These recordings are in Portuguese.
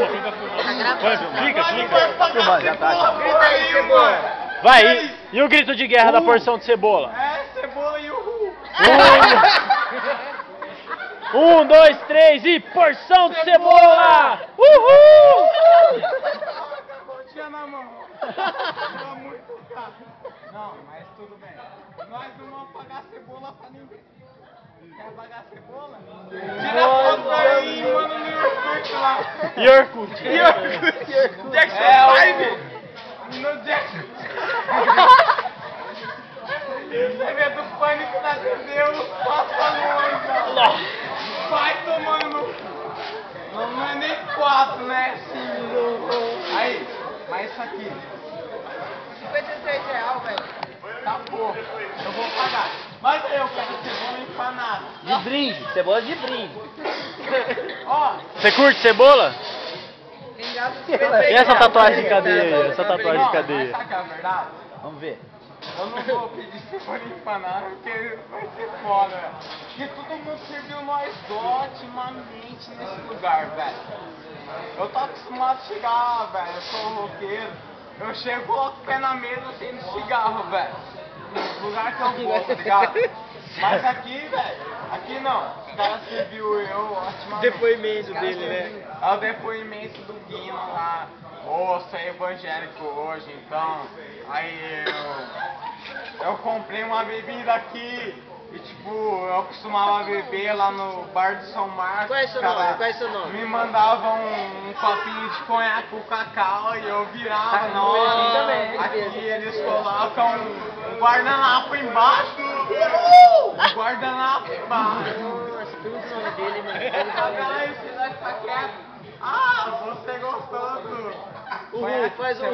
Fica. Já tá. Grita aí, Cebola. Vai, e o grito de guerra da porção de cebola? É, Cebola e Uhul. 1, 2, 3 e porção de cebola! Uhul! Tinha na mão. Tava muito caro. Não, mas tudo bem. Nós não vamos pagar cebola pra ninguém. Quer pagar cebola? Tira a foto aí e manda no Yorkut lá. Yorkut. Jackson 5. No Jackson. Você vê do pânico da Deus, passa longe. Vai tomando no cu. Não é nem 4, né? Aí, mas isso aqui. R$53, velho. Tá pouco. Eu vou pagar. Mas aí eu quero cebola empanada. De brinde, cebola de brinde. Ó. Você curte cebola? E essa tatuagem de cadeia aí? Essa tatuagem de cadeia? Mas sabe que é a verdade? Vamos ver. Eu não vou pedir cebola empanada porque vai ser foda, velho. Porque todo mundo serviu nós otimamente nesse lugar, velho. Eu tô acostumado a chegar, velho. Eu sou roqueiro. Eu chego, coloco o pé na mesa, eu tenho cigarro, velho. No lugar que eu vou, tá ligado? Mas aqui, velho, aqui não. Os caras serviu eu otimamente. Depoimento dele, né? É o depoimento do Guino lá. Ô, sou evangélico hoje, então. Aí eu comprei uma bebida aqui. E tipo, eu costumava beber lá no bar de São Marcos. Qual é seu nome? Qual é seu nome? Me mandavam um copinho de conhaque com cacau e eu virava na hora. também, Aqui eles colocam um guardanapo embaixo. Um guardanapo embaixo. Nossa, pergunta o nome dele, mano. Aí você vai ficar quieto. Ah, você gostoso. Faz um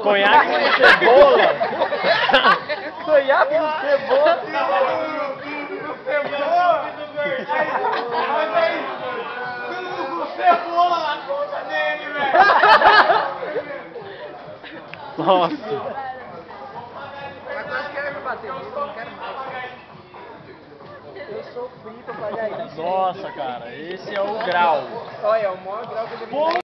Conhaque com cebola? Conhaque com cebola? Cebola? Mas aí, tudo com cebola na conta dele, velho. Nossa. Agora eu quero me bater, eu não quero mais. Eu sofri pra pagar isso. Nossa, cara, esse é o grau. Olha, é o maior grau que eu já vi.